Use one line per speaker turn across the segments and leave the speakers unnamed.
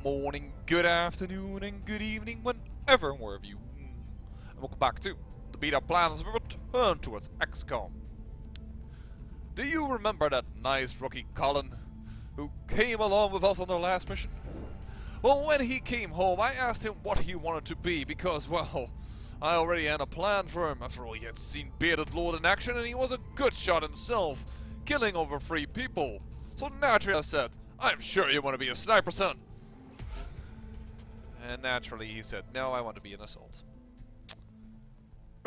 morning, good afternoon, and good evening, whenever and wherever you. And welcome back to the beta plans of a return towards XCOM. Do you remember that nice rookie Colin, who came along with us on our last mission? Well, when he came home, I asked him what he wanted to be, because, well, I already had a plan for him. After all, he had seen Bearded Lord in action, and he was a good shot himself, killing over 3 people. So naturally I said, I'm sure you want to be a sniper, son. And naturally he said, no, I want to be an assault.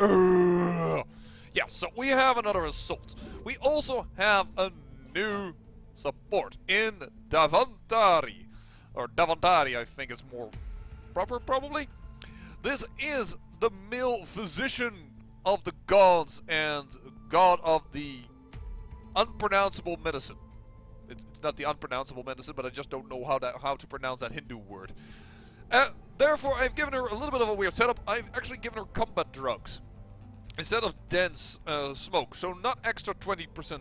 Yeah, so we have another assault. We also have a new support in Davantari. Or Davantari, I think is more proper, probably. This is the male physician of the gods and god of the unpronounceable medicine. It's not the unpronounceable medicine, but I just don't know how to pronounce that Hindu word. Therefore, I've given her a little bit of a weird setup. I've actually given her combat drugs instead of dense smoke. So not extra 20%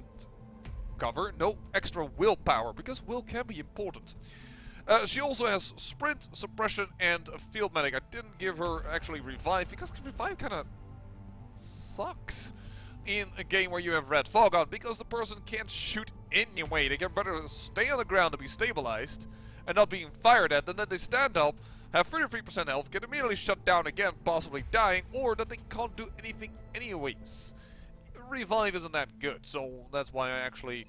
cover, no extra willpower, because will can be important. She also has sprint, suppression, and a field medic. I didn't give her actually revive, because revive kind of sucks in a game where you have red fog on, because the person can't shoot anyway. They can better stay on the ground to be stabilized and not being fired at, and then they stand up, have 33% health, get immediately shut down again, possibly dying, or that they can't do anything anyways. Revive isn't that good, so that's why I actually,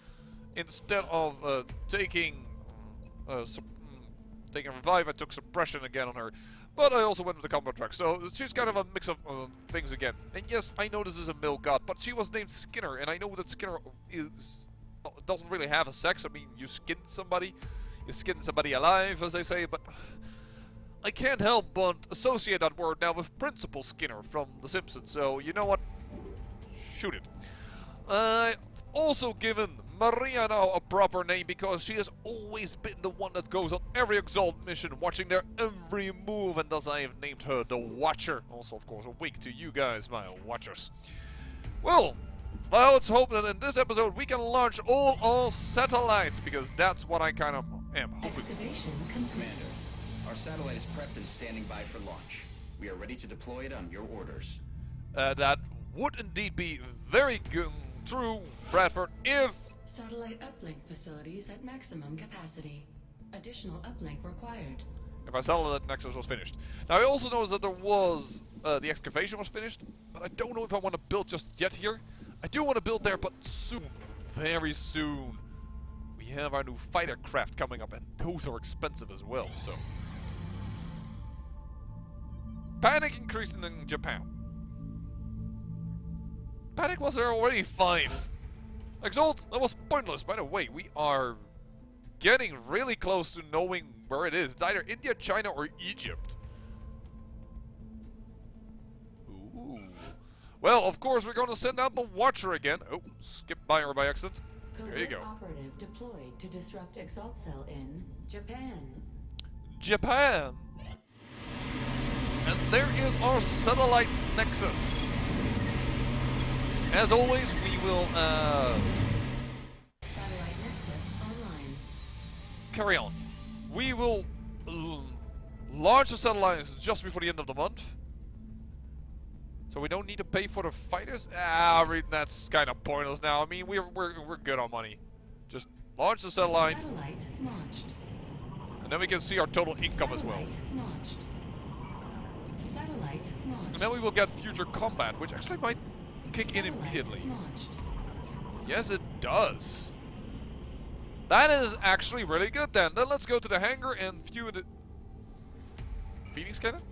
instead of taking revive, I took suppression again on her. But I also went with the combat track, so she's kind of a mix of things again. And yes, I know this is a male god, but she was named Skinner, and I know that Skinner doesn't really have a sex. I mean, you skin somebody alive, as they say, but I can't help but associate that word now with Principal Skinner from The Simpsons, so you know what? Shoot it. I've also given Maria now a proper name, because she has always been the one that goes on every Exalt mission, watching their every move, and thus I have named her the Watcher. Also, of course, a wink to you guys, my Watchers. Well, let's hope that in this episode we can launch all our satellites, because that's what I kind of am hoping.
Excavation complete.
Commander, our satellite is prepped and standing by for launch. We are ready to deploy it on your orders.
That would indeed be very good, true, Bradford, if...
Satellite uplink facilities at maximum capacity. Additional uplink required.
If I saw that Nexus was finished. Now I also noticed that there was, the excavation was finished, but I don't know if I want to build just yet here. I do want to build there, but soon, very soon, we have our new fighter craft coming up, and those are expensive as well, so. Panic increasing in Japan. Panic was there already 5. Exalt, that was pointless. By the way, we are getting really close to knowing where it is. It's either India, China, or Egypt. Ooh. Well, of course, we're going to send out the Watcher again. Oh, skip by her by accident. There you go.
Operative deployed to disrupt Exalt cell in Japan.
Japan. And there is our satellite Nexus. As always, we will
Satellite Nexus online.
carry on. We will launch the satellites just before the end of the month. So we don't need to pay for the fighters. That's kind of pointless now. I mean, we're good on money. Just launch the satellite.
Satellite launched.
And then we can see our total income as well.
Satellite launched. Satellite launched.
And then we will get future combat, which actually might kick in immediately.
Launched.
Yes, it does. That is actually really good then. Then let's go to the hangar and view the Phoenix cannon.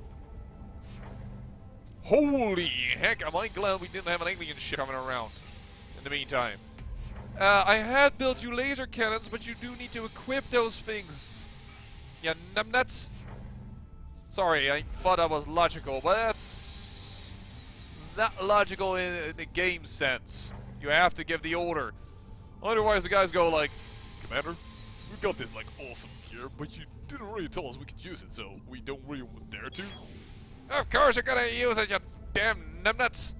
Holy heck, am I glad we didn't have an alien ship coming around in the meantime. I had built you laser cannons, but you do need to equip those things. Yeah, numbnuts. Sorry, I thought that was logical, but that's not logical in the game sense. You have to give the order. Otherwise the guys go like, Commander, we got this like awesome gear, but you didn't really tell us we could use it, so we don't really dare to. Of course you're gonna use it, you damn numbnuts.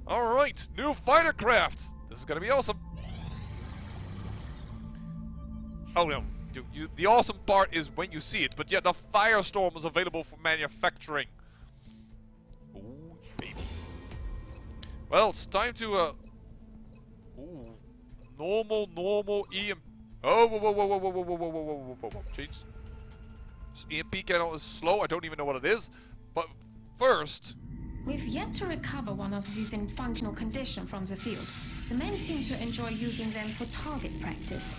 Alright, new fighter craft. This is gonna be awesome. Oh no, The awesome part is when you see it, but yeah, the Firestorm is available for manufacturing. Ooh, baby. Well, it's time to, ooh, normal EMP. Oh, whoa. Change. EMP cannon is slow, I don't even know what it is. But first...
We've yet to recover one of these in functional condition from the field. The men seem to enjoy using them for target practice.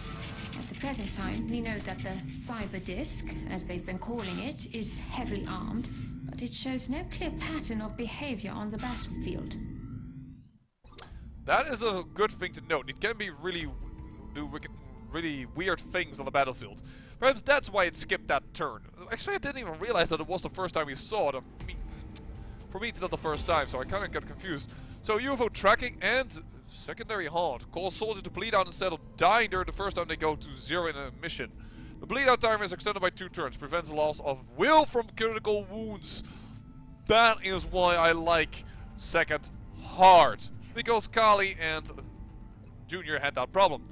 At the present time, we know that the cyber disc, as they've been calling it, is heavily armed, but it shows no clear pattern of behavior on the battlefield.
That is a good thing to note. It can be really weird things on the battlefield. Perhaps that's why it skipped that turn. Actually, I didn't even realize that it was the first time we saw it. I mean, for me it's not the first time, so I kind of got confused. So UFO tracking and secondary haunt. Cause soldiers to bleed out instead of dying during the first time they go to zero in a mission. The bleed out timer is extended by 2 turns. Prevents the loss of will from critical wounds. That is why I like second heart. Because Kali and Junior had that problem.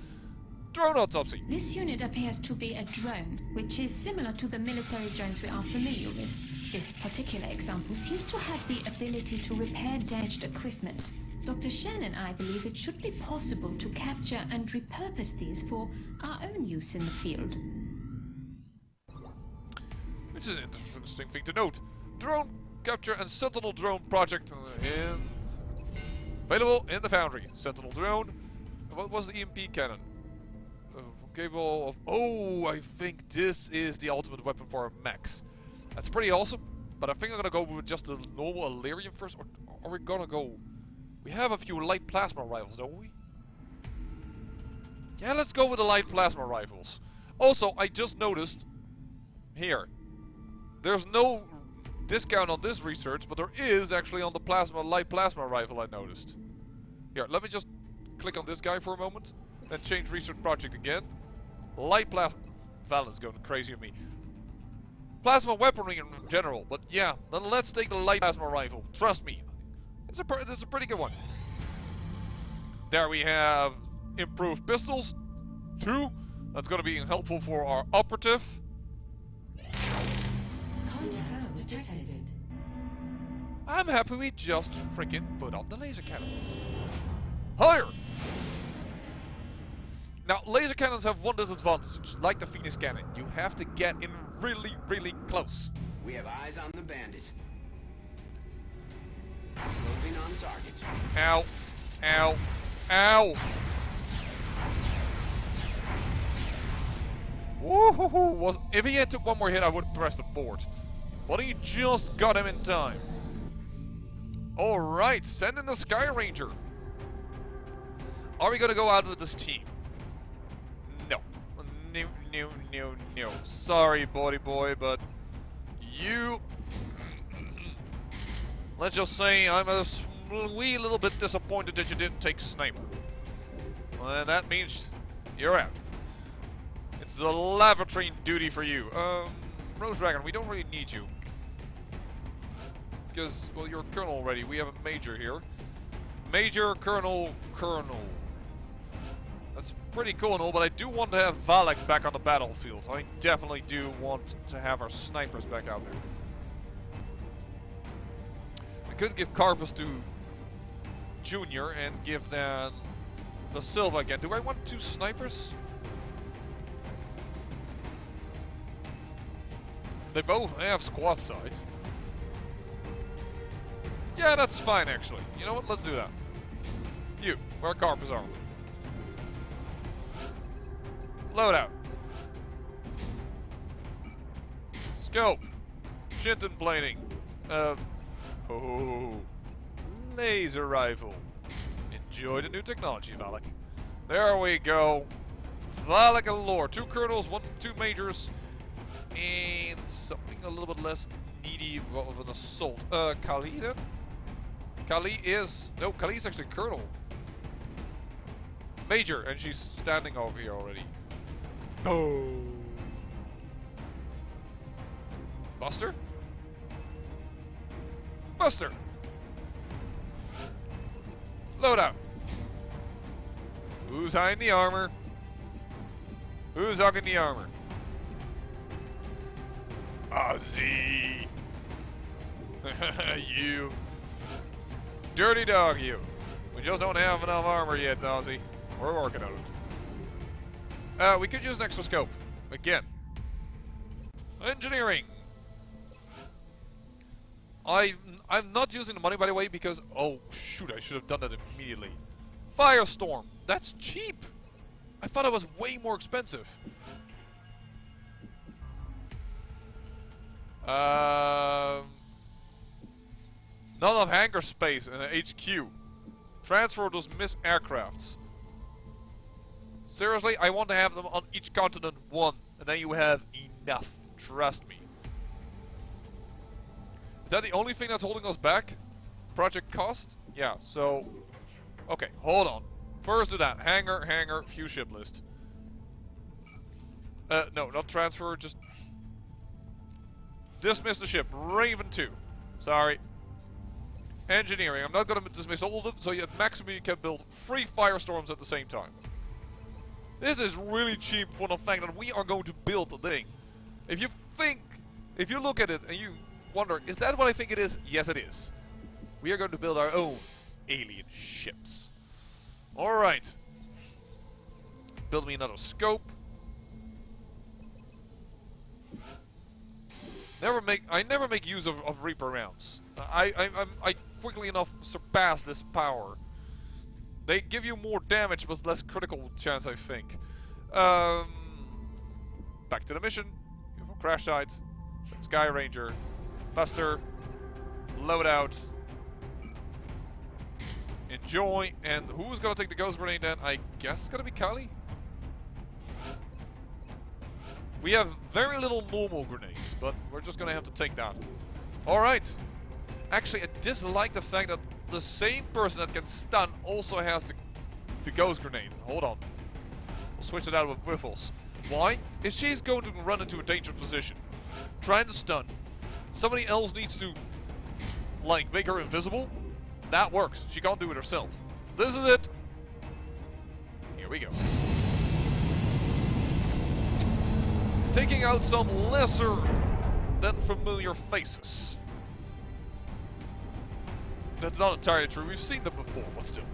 Drone autopsy.
This unit appears to be a drone, which is similar to the military drones we are familiar with. This particular example seems to have the ability to repair damaged equipment. Dr. Shen and I believe it should be possible to capture and repurpose these for our own use in the field.
Which is an interesting thing to note. Drone capture and Sentinel drone project available in the Foundry. Sentinel drone. What was the EMP cannon? Capable of... Oh, I think this is the ultimate weapon for mechs. That's pretty awesome. But I think I'm gonna go with just the normal Illyrium first. Or are we gonna go... We have a few light plasma rifles, don't we? Yeah, let's go with the light plasma rifles. Also, I just noticed... Here. There's no discount on this research, but there is actually on the light plasma rifle I noticed. Here, let me just click on this guy for a moment. Then change research project again. Light plasma... Valen's going crazy with me. Plasma weaponry in general, but yeah, then let's take the light plasma rifle. Trust me, it's a pretty good one. There we have improved pistols. 2. That's going to be helpful for our operative.
Contact detected.
I'm happy we just freaking put on the laser cannons. Higher! Now, laser cannons have one disadvantage, like the Phoenix cannon. You have to get in really close.
We have eyes on the bandit. Closing on target.
Ow! Woohoo! If he had took one more hit, I would have pressed the board. But he just got him in time. Alright, send in the Sky Ranger. Are we gonna go out with this team? No. Sorry, boy, but you... Let's just say I'm a wee little bit disappointed that you didn't take Sniper. And that means you're out. It's a laboratory duty for you. Rose Dragon, we don't really need you. Because, well, you're a Colonel already. We have a Major here. Major, Colonel. That's pretty cool and all, but I do want to have Valak back on the battlefield. I definitely do want to have our snipers back out there. I could give Carpus to Junior and give them the Silva again. Do I want 2 snipers? They both have squad sight. Yeah, that's fine actually. You know what? Let's do that. You, where Carpus are? Load out. Scope. Shinton plating. Laser rifle. Enjoy the new technology, Valak. There we go. Valak and Lore. 2 colonels, 2 majors, and something a little bit less needy of an assault. Kali then? Kali is... No, Kali's actually colonel. Major, and she's standing over here already. Boom. Buster? Load out. Who's hiding the armor? Who's hugging the armor? Ozzy! You. Dirty dog, you. We just don't have enough armor yet, Ozzy. We're working on it. We could use an extra scope. Again. Engineering. I'm not using the money, by the way, because... Oh, shoot, I should have done that immediately. Firestorm. That's cheap. I thought it was way more expensive. Not enough hangar space in the HQ. Transfer those missed aircrafts. Seriously, I want to have them on each continent one, and then you have enough. Trust me. Is that the only thing that's holding us back? Project cost? Yeah, so... Okay, hold on. First do that. Hangar, view ship list. No, not transfer, just... Dismiss the ship. Raven 2. Sorry. Engineering. I'm not going to dismiss all of them, so at maximum you can build 3 firestorms at the same time. This is really cheap for the fact that we are going to build the thing. If you look at it and you wonder, is that what I think it is? Yes, it is. We are going to build our own alien ships. Alright. Build me another scope. I never make use of Reaper rounds. I quickly enough surpass this power. They give you more damage but less critical chance, I think. Back to the mission. UFO crash sites. Send Sky Ranger. Buster. Loadout. Enjoy. And who's gonna take the ghost grenade then? I guess it's gonna be Kali. We have very little normal grenades, but we're just gonna have to take that. Alright. Actually, I dislike the fact that the same person that can stun also has the ghost grenade. Hold on. We'll switch it out with Whiffles. Why? If she's going to run into a dangerous position, trying to stun, somebody else needs to, like, make her invisible. That works. She can't do it herself. This is it. Here we go. Taking out some lesser than familiar faces. That's not entirely true. We've seen them before, but still.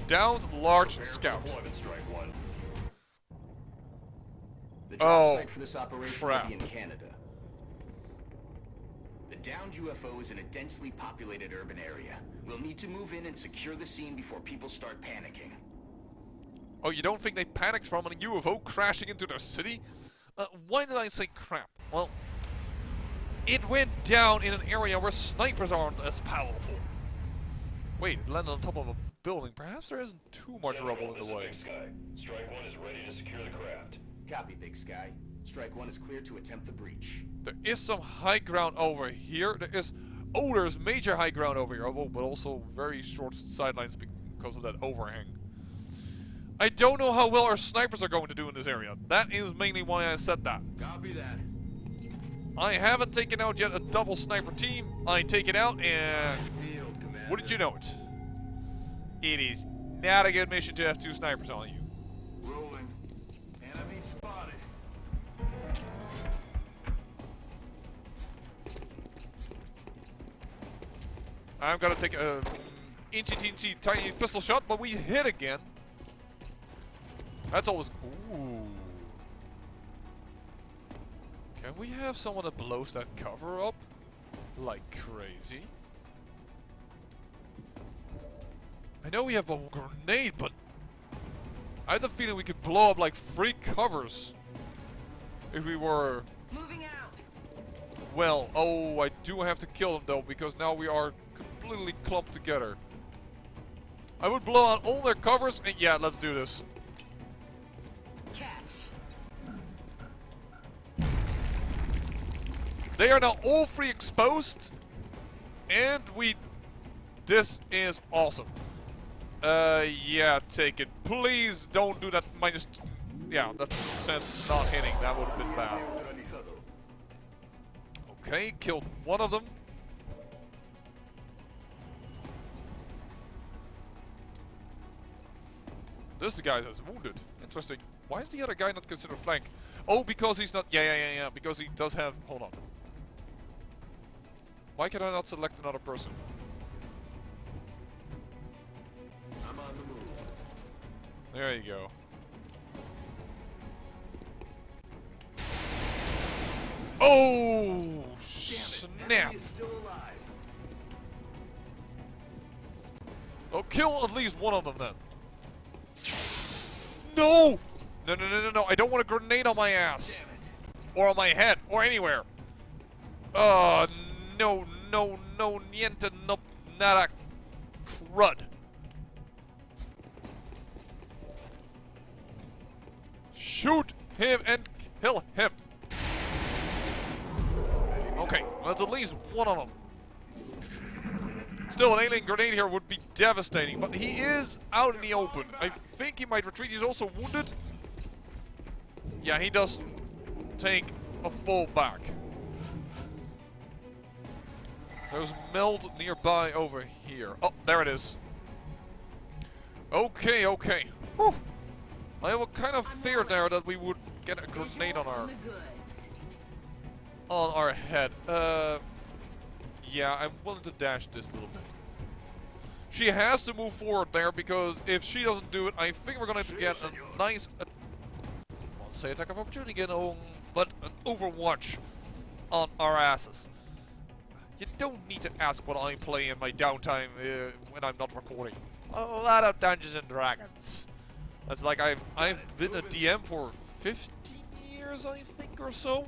Downed large scout.
The job site for this operation
crap.
will be in Canada. The downed UFO is in a densely populated urban area. We'll need to move in and secure the scene before people start panicking.
Oh, you don't think they panicked from a UFO crashing into their city? Why did I say crap? Well, it went down in an area where snipers aren't as powerful. Wait, it landed on top of a building. Perhaps there isn't too much rubble in the way.
Strike 1 is ready to secure the craft.
Copy, Big Sky. Strike 1 is clear to attempt the breach.
There is some high ground over here. There's major high ground over here. Oh, but also very short sidelines because of that overhang. I don't know how well our snipers are going to do in this area. That is mainly why I said that.
Copy that.
I haven't taken out yet a double sniper team. I take it out and... Wouldn't you know it? It is not a good mission to have 2 snipers on you.
Rolling. Enemy spotted.
I'm gonna take a teensy tiny pistol shot, but we hit again. That's always... Ooh. Can we have someone that blows that cover up like crazy? I know we have a grenade, but I have the feeling we could blow up like 3 covers if we were...
Moving out.
Well, oh, I do have to kill them though, because now we are completely clumped together. I would blow out all their covers, and yeah, let's do this. They are now all 3 exposed, and this is awesome. Yeah, take it. Please don't do that minus... Yeah, that 2% not hitting. That would have been bad. Okay, killed one of them. This guy is wounded. Interesting. Why is the other guy not considered flank? Oh, because he's not... Yeah. Because he does have... Hold on. Why can I not select another person?
I'm on the move.
There you go. Oh, snap.
He's still alive.
Oh, kill at least one of them then. No! No. I don't want a grenade on my ass. Or on my head. Or anywhere. No, niente, no, nada. Crud. Shoot him and kill him. Okay, that's at least one of them. Still, an alien grenade here would be devastating, but he is out in the open. I think he might retreat. He's also wounded. Yeah, he does take a fall back. There's meld nearby over here. Oh, there it is. Okay. Whew. I would kind of feared there that we would get a grenade on our head. Yeah, I'm willing to dash this a little bit. She has to move forward there because if she doesn't do it, I think we're going to get a nice, I won't say attack of opportunity again, but an overwatch on our asses. You don't need to ask what I play in my downtime when I'm not recording. A lot of Dungeons and Dragons. That's like I've been a DM for 15 years, I think, or so.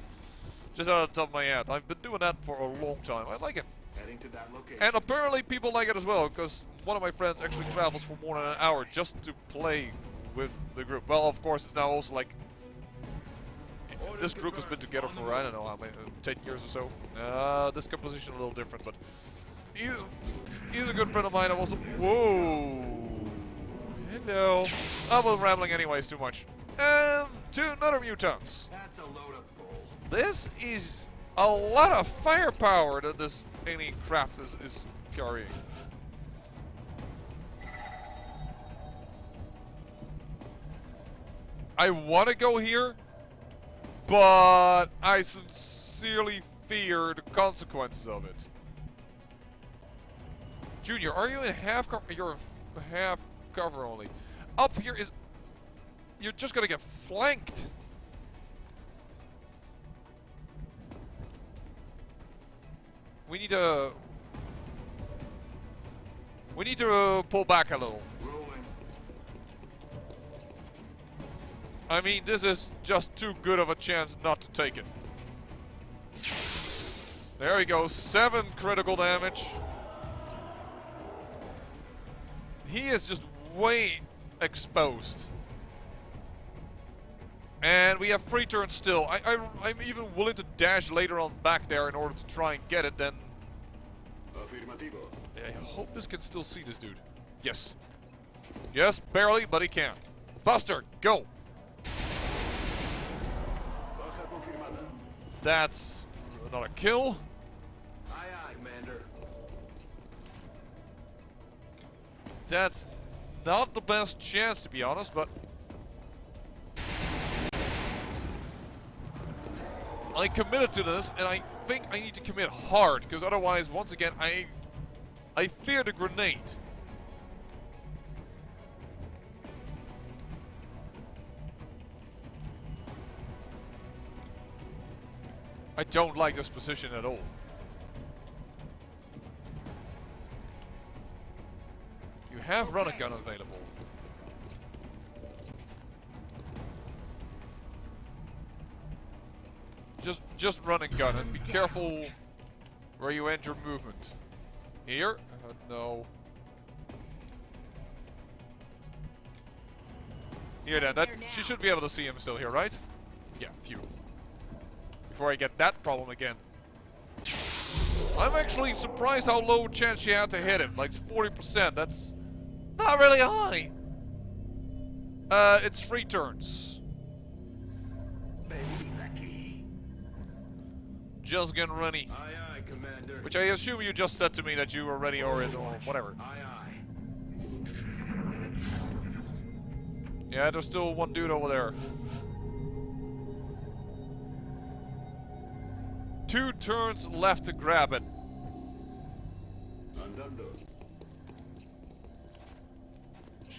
Just out of the top of my head. I've been doing that for a long time. I like it.
Heading to that location.
And apparently people like it as well, because one of my friends actually travels for more than an hour just to play with the group. Well, of course, it's now also like... This group has been together for, I don't know how many, 10 years or so. This composition a little different, but... He's a good friend of mine. I'm also... Whoa! Hello. I was rambling anyways too much. To another mutants.
That's a load of bull.
This is a lot of firepower that this alien craft is carrying. I want to go here, but I sincerely fear the consequences of it. Junior, are you in half cover? You're in half cover only. Up here is... You're just gonna get flanked. We need to pull back a little.
Rolling.
I mean, this is just too good of a chance not to take it. There we go, 7 critical damage. He is just way exposed. And we have free turns still. I'm even willing to dash later on back there in order to try and get it, then...
Afirmativo.
I hope this can still see this dude. Yes. Yes, barely, but he can. Buster, go!
Baja confirmada.
That's not a kill.
Aye, aye, Commander.
That's not the best chance, to be honest, but... I committed to this, and I think I need to commit hard, because otherwise, once again, I fear the grenade. I don't like this position at all. You have run a gun available. Just run and gun, and be careful where you end your movement. Here? No. Here then, she should be able to see him still here, right? Yeah, phew. Before I get that problem again. I'm actually surprised how low chance she had to hit him, like 40%, that's not really high. It's 3 turns. Just getting ready.
Aye, aye, Commander.
Which I assume you just said to me that you were ready or whatever.
Aye, aye.
Yeah, there's still one dude over there. 2 turns left to grab it.
Andando.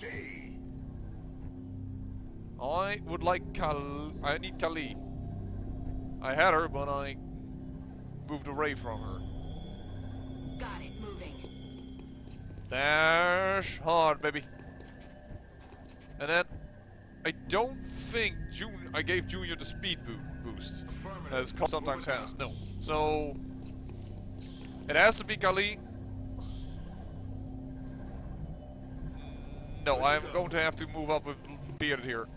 Sí.
I would like I need Kali. I had her, but I moved away from her.
Got it, moving.
Dash hard, baby. And then I don't think I gave Junior the speed boost, as Carl sometimes has. No. So it has to be Kali. No, I'm going to have to move up with Bearded here.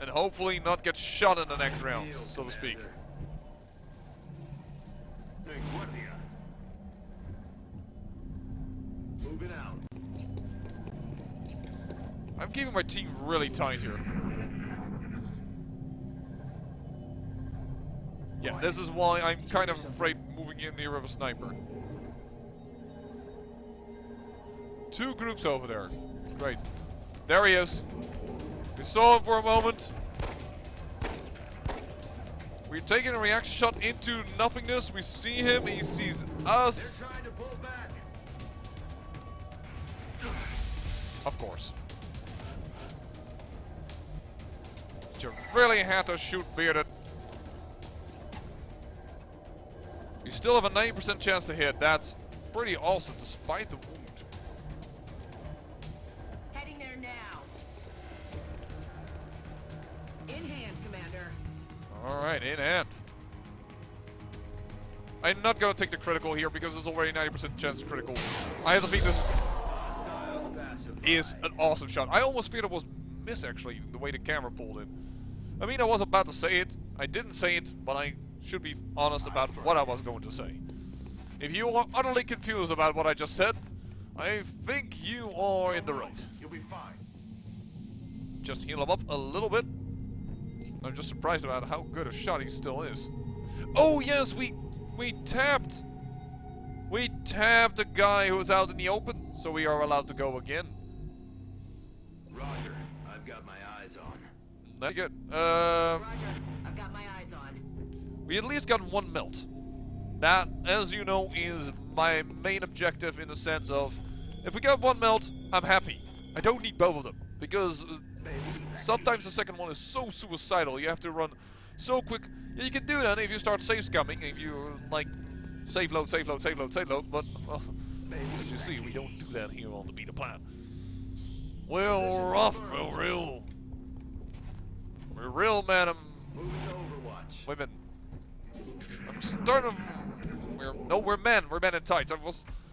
And hopefully not get shot in the next round, so to speak.
Moving out.
I'm keeping my team really tight here. Yeah, this is why I'm kind of afraid moving in near of a sniper. 2 groups over there. Great. There he is. We saw him for a moment. We're taking a reaction shot into nothingness. We see him. He sees us.
They're trying to pull back.
Of course. You really had to shoot Bearded. You still have a 90% chance to hit. That's pretty awesome despite the wound.
Heading there now. In hand, Commander.
Alright, in hand. I'm not gonna take the critical here because it's already 90% chance critical. I have to think this
Hostiles passive.
is an awesome shot. I almost feared it was miss actually, the way the camera pulled in. I mean, I was about to say it. I didn't say it, but I should be honest about what I was going to say. If you are utterly confused about what I just said, I think you are in the right.
You'll be fine.
Just heal him up a little bit. I'm just surprised about how good a shot he still is. Oh yes, we tapped. We tapped the guy who was out in the open, so we are allowed to go again.
Roger. I've got my eyes on.
Very good.
Roger. I've got my eyes on.
We at least got 1 melt. That, as you know, is my main objective in the sense of, if we got 1 melt, I'm happy. I don't need both of them, because sometimes the second one is so suicidal, you have to run so quick. Yeah, you can do that if you start save scumming, if you, like, save load, save load, save load, save load, but, well, as you see, we don't do that here on the beta plan. We're rough, we're real men and
Moving to Overwatch.
women. I'm starting. We're men. We're men in tights.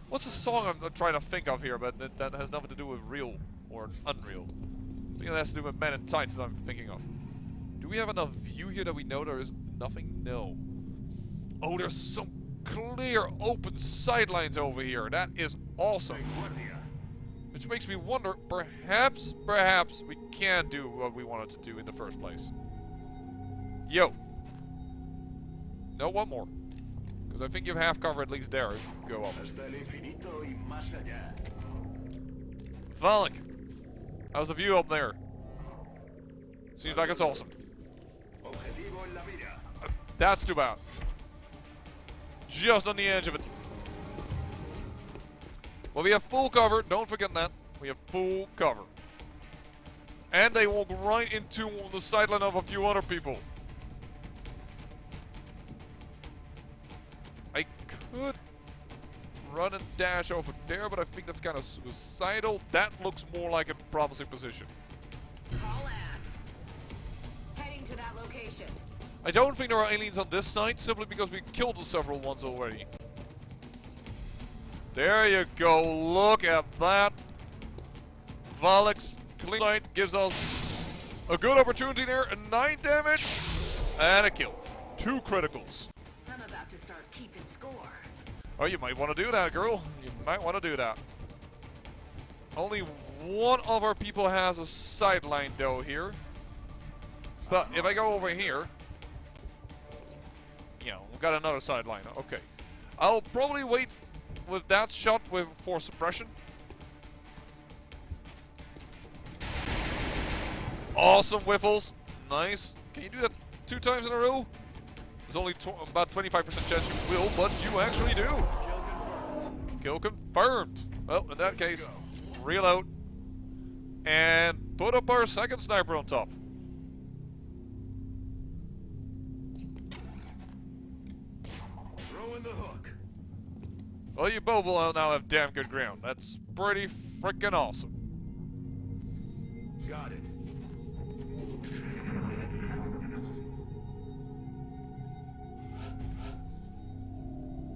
What's the song I'm trying to think of here? But that has nothing to do with real or unreal. I think it has to do with men in tights that I'm thinking of. Do we have enough view here that we know there is nothing? No. Oh, there's some clear open sidelines over here. That is awesome. Which makes me wonder, perhaps we can do what we wanted to do in the first place. Yo. No, one more. Because I think you have half cover at least there if you go up.
Hasta el infinito y más allá.
Valak. How's the view up there? Seems like it's awesome.
Objetivo en la mira.
That's too bad. Just on the edge of it. Well, we have full cover. Don't forget that. We have full cover. And they walk right into the sideline of a few other people. I could run and dash over there, but I think that's kind of suicidal. That looks more like a promising position.
Call ass. Heading to that location.
I don't think there are aliens on this side, simply because we killed several ones already. There you go, look at that. Valak's clean sight gives us a good opportunity there, a 9 damage, and a kill. 2 criticals.
I'm about to start keeping score.
Oh, you might want to do that, girl. You might want to do that. Only one of our people has a sideline, though, here. But if I go over here... Yeah, we've got another sideline. Okay. I'll probably wait with that shot for suppression. Awesome whiffles. Nice. Can you do that 2 times in a row? There's only about 25% chance you will, but you actually do. Kill confirmed. Well, in that case, reload. And put up our second sniper on top.
Throw in the hook.
Well, you both will now have damn good ground. That's pretty freaking awesome.
Got it.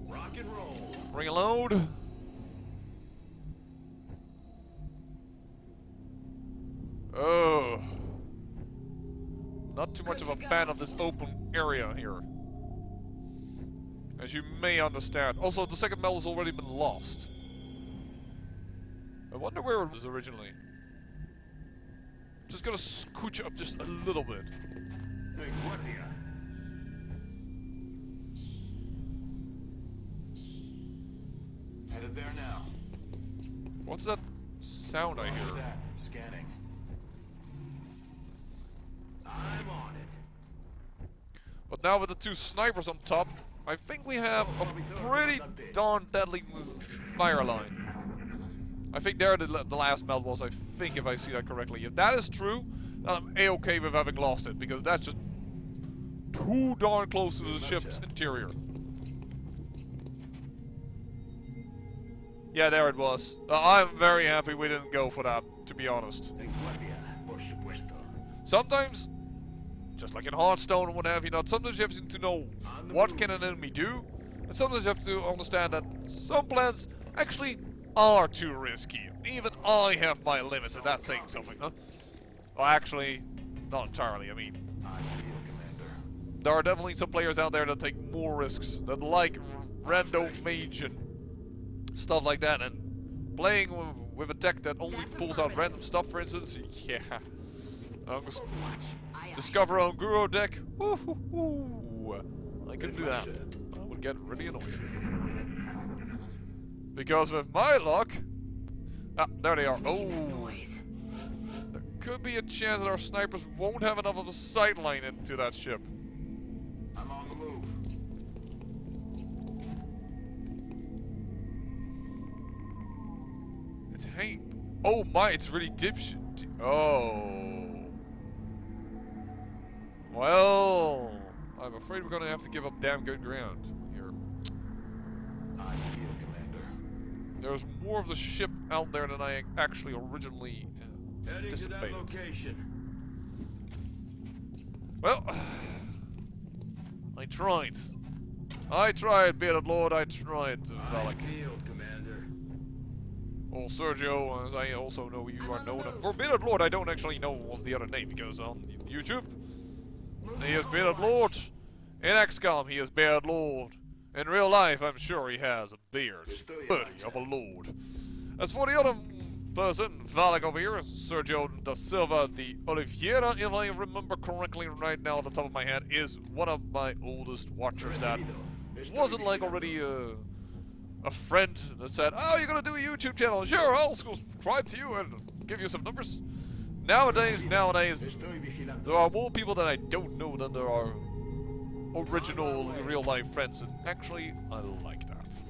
Rock and roll.
Bring a load. Oh. Not too much of a fan of this open area here. As you may understand. Also, the second medal has already been lost. I wonder where it was originally. Just gonna scooch up just a little bit.
Hey, Guardia. Headed there now.
What's that sound I hear?
That. Scanning. I'm on it.
But now with the 2 snipers on top, I think we have a pretty darn deadly fire line. I think there the last meld was, I think, if I see that correctly. If that is true, then I'm A-okay with having lost it, because that's just too darn close to the ship's interior. Yeah, there it was. I'm very happy we didn't go for that, to be honest.
Hey, Guardia, por supuesto.
Sometimes, just like in Hearthstone and what have you not, sometimes you have to know what can an enemy do, and sometimes you have to understand that some plans actually are too risky. Even I have my limits, and that's saying something, huh? Well, actually, not entirely. I mean,
I feel, Commander.
there are definitely some players out there that take more risks, that like rando mage and stuff like that, and playing with a deck that only pulls out random stuff, for instance. Yeah. Discover own Guru deck. I couldn't do that. I would get really annoyed. Because with my luck... Ah, there they are. Oh! There could be a chance that our snipers won't have enough of a sight line into that ship.
I'm on the move.
It's hanging. Oh my, it's really dipshit. Oh. Well, I'm afraid we're gonna have to give up damn good ground here.
I feel, Commander.
There's more of the ship out there than I actually originally
Heading to that
anticipated.
location.
Well, I tried. I tried, Bearded Lord, I tried,
I
Valak.
feel, Commander.
Well, Sergio, as I also know you are known. For Bearded Lord, I don't actually know of the other name, because on YouTube, he is Bearded Lord. In XCOM, he is Bearded Lord. In real life, I'm sure he has a beard. Buddy of a lord. As for the other person, Valak over here, Sergio da Silva de Oliveira, if I remember correctly right now at the top of my head, is one of my oldest watchers that wasn't like already a friend that said, oh, you're gonna do a YouTube channel. Sure, I'll subscribe to you and give you some numbers. Nowadays, there are more people that I don't know than there are original real-life friends, and actually, I like that.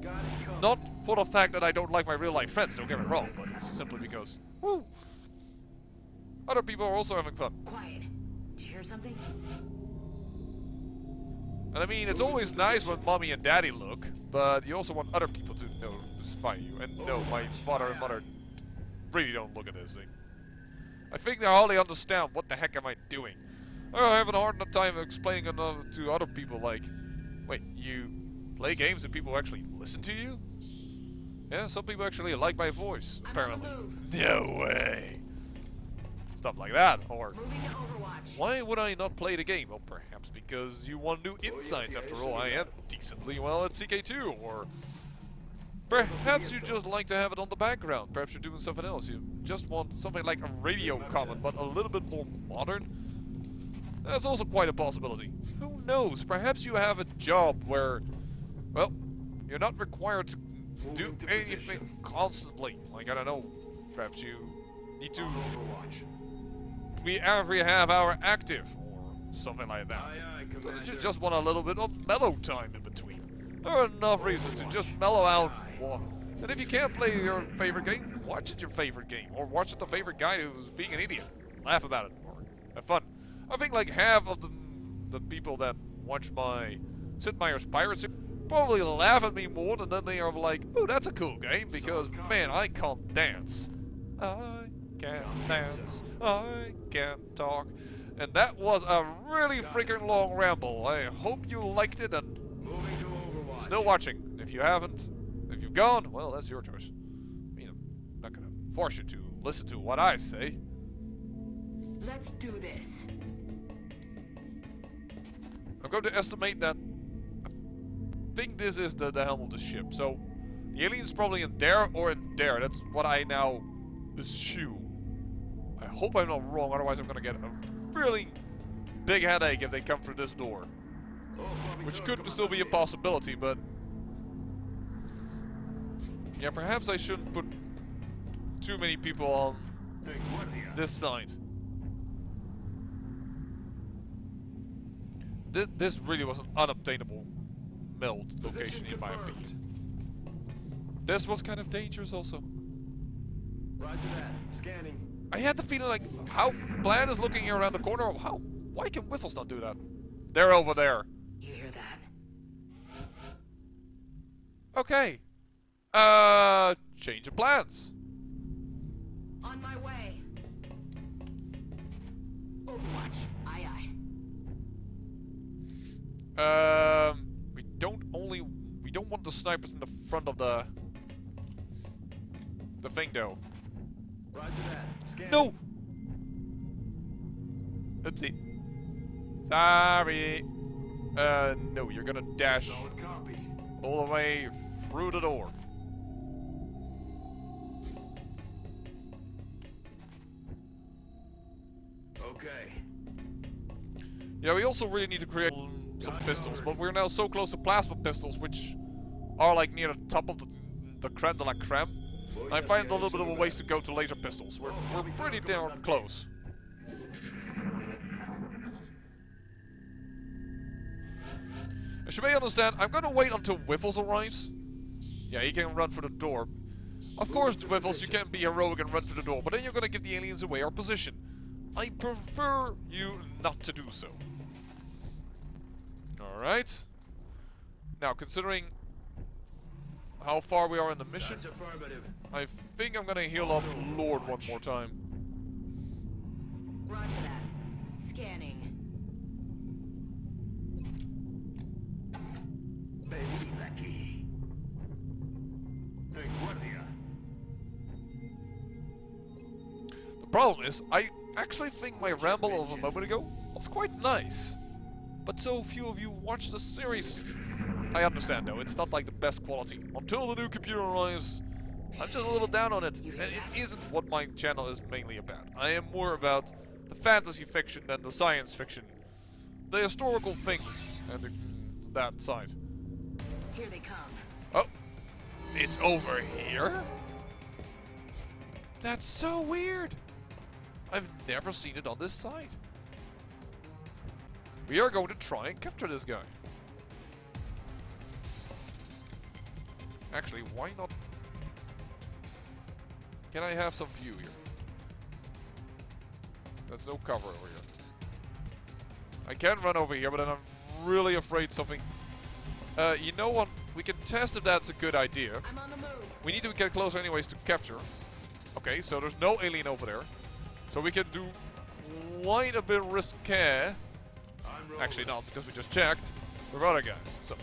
Got it covered.
Not for the fact that I don't like my real-life friends, don't get me wrong, but it's simply because, woo, other people are also having fun.
Quiet. Did you hear something?
And I mean, it's always nice when mommy and daddy look, but you also want other people to notify you. And no, my father and mother really don't look at this thing. I think they hardly understand what the heck am I doing. I have a hard time explaining to other people, like, wait, you play games and people actually listen to you? Yeah, some people actually like my voice, apparently. No way! Stuff like that, or
Moving to Overwatch.
why would I not play the game? Well, perhaps because you want new insights. After all, I am decently well at CK2, or perhaps you just like to have it on the background. Perhaps you're doing something else. You just want something like a radio comment, but a little bit more modern. That's also quite a possibility. Who knows? Perhaps you have a job where, well, you're not required to do anything constantly. Like, I don't know. Perhaps you need to we every half hour active or something like that. So that you just want a little bit of mellow time in between. There are enough reasons to just mellow out. And if you can't play your favorite game, watch it your favorite game, or watch it the favorite guy who's being an idiot. Laugh about it, or have fun. I think like half of the people that watch my Sid Meier's Pirates probably laugh at me more than then they are like, oh, that's a cool game, because man, I can't dance. I can't dance. I can't talk. And that was a really freaking long ramble. I hope you liked it and still watching. If you haven't, if you've gone, well, that's your choice. I mean, I'm not gonna force you to listen to what I say.
Let's do this.
I'm going to estimate that I think this is the helm of the ship. So the alien's probably in there or in there. That's what I now assume. I hope I'm not wrong, otherwise I'm gonna get a really big headache if they come through this door. Which could still be a possibility, but yeah, perhaps I shouldn't put too many people on this side. This really was an unobtainable meld location in my opinion. This was kind of dangerous also.
Roger that. Scanning.
I had the feeling like, how Plan is looking here around the corner. Why can Whiffles not do that? They're over there.
You hear that?
Okay. Change of plans.
On my way. Overwatch. Aye, aye.
We don't want the snipers in the front of the thing though.
Roger that. Scanning.
No! Oopsie. Sorry. No, you're gonna dash
Solid copy.
all the way through the door.
Okay.
Yeah, we also really need to create some pistols, but we're now so close to plasma pistols, which are like near the top of the creme de la creme. I find it a little bit of a waste to go to laser pistols. We're pretty damn close. As you may understand, I'm gonna wait until Whiffles arrives. Yeah, he can run through the door. Of course, Whiffles, you can be heroic and run through the door, but then you're gonna give the aliens away our position. I prefer you not to do so. Alright. Now, considering how far we are in the mission,
That's affirmative.
I think I'm gonna heal up Lord one more time.
Roger that. Scanning.
Baby Becky. Hey, guardia.
The problem is, I actually think my ramble of a moment ago was quite nice. But so few of you watch the series. I understand though, it's not like the best quality. Until the new computer arrives, I'm just a little down on it. And it isn't what my channel is mainly about. I am more about the fantasy fiction than the science fiction. The historical things and that side.
Here they come.
Oh, it's over here? That's so weird. I've never seen it on this side. We are going to try and capture this guy. Actually, why not? Can I have some view here? There's no cover over here. I can run over here, but then I'm really afraid something... you know what? We can test if that's a good idea.
I'm on the move.
We need to get closer anyways to capture. Okay, so there's no alien over there. So we can do quite a bit risque.
I'm rolling.
Actually not, because we just checked with other guys. So,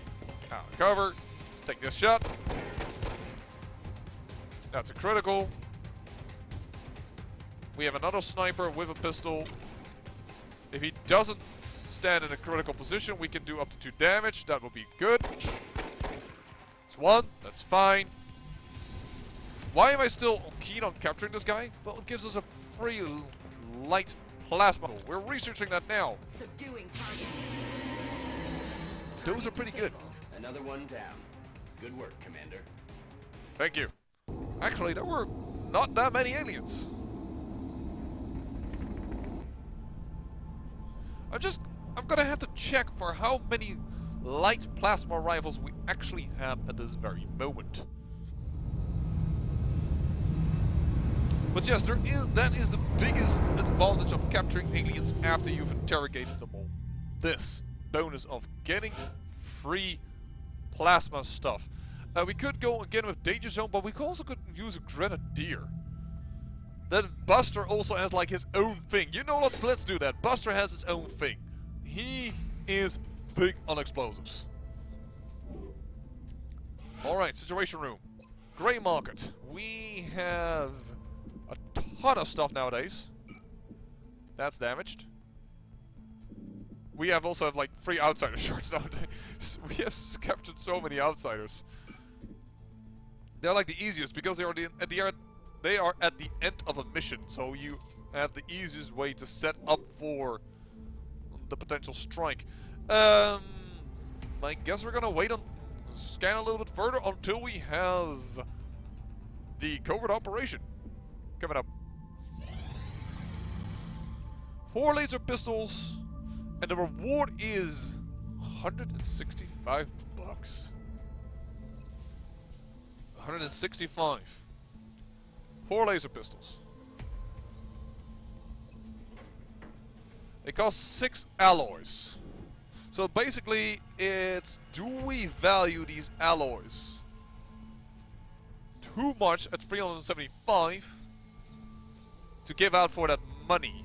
out of cover. Take this shot. That's a critical. We have another sniper with a pistol. If he doesn't stand in a critical position, we can do up to 2 damage. That would be good. It's 1. That's fine. Why am I still keen on capturing this guy? Well, it gives us a free light plasma. We're researching that now.
Subduing target.
Those are pretty good.
Another one down. Good work, Commander.
Thank you. Actually, there were not that many aliens. I'm gonna have to check for how many light plasma rifles we actually have at this very moment. But yes, that is the biggest advantage of capturing aliens after you've interrogated them all. This bonus of getting free plasma stuff. We could go again with Danger Zone, but we also could use a Grenadier. Then Buster also has like his own thing. You know what? Let's do that. Buster has his own thing. He is big on explosives. Alright, Situation Room. Grey Market. We have a ton of stuff nowadays. That's damaged. We also have like 3 outsider shards nowadays. We have captured so many outsiders. They're like the easiest because they are at the end of a mission, so you have the easiest way to set up for the potential strike. I guess we're gonna wait on scan a little bit further until we have the covert operation coming up. 4 laser pistols, and the reward is 165 bucks. 165. 4 laser pistols. They cost 6 alloys. So basically, it's do we value these alloys too much at 375 to give out for that money?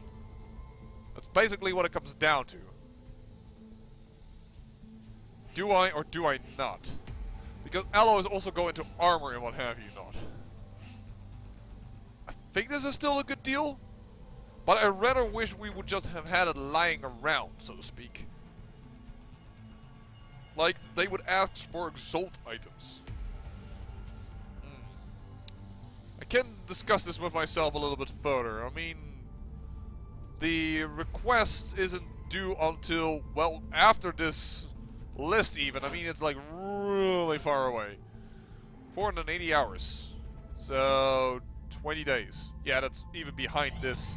That's basically what it comes down to. Do I or do I not? Because alloys also go into armor and what have you not. I think this is still a good deal, but I rather wish we would just have had it lying around, so to speak. Like, they would ask for exalt items. I can discuss this with myself a little bit further. I mean, the request isn't due until, well, after this list even. I mean, it's like really far away. 480 hours. So, 20 days. Yeah, that's even behind this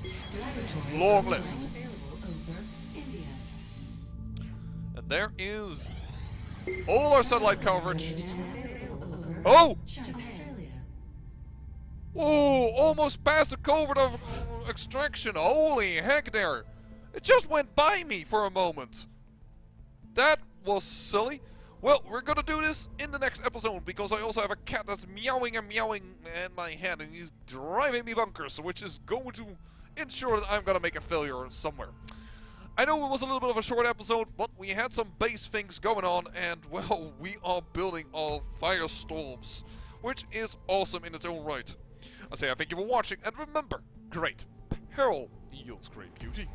long list. And there is all our satellite coverage. Oh! Oh, almost past the covert of extraction. Holy heck there. It just went by me for a moment. That was silly. Well, we're gonna do this in the next episode because I also have a cat that's meowing and meowing in my head and he's driving me bonkers, which is going to ensure that I'm gonna make a failure somewhere. I know it was a little bit of a short episode, but we had some base things going on and, well, we are building our firestorms, which is awesome in its own right. I say I thank you for watching, and remember, great peril yields great beauty.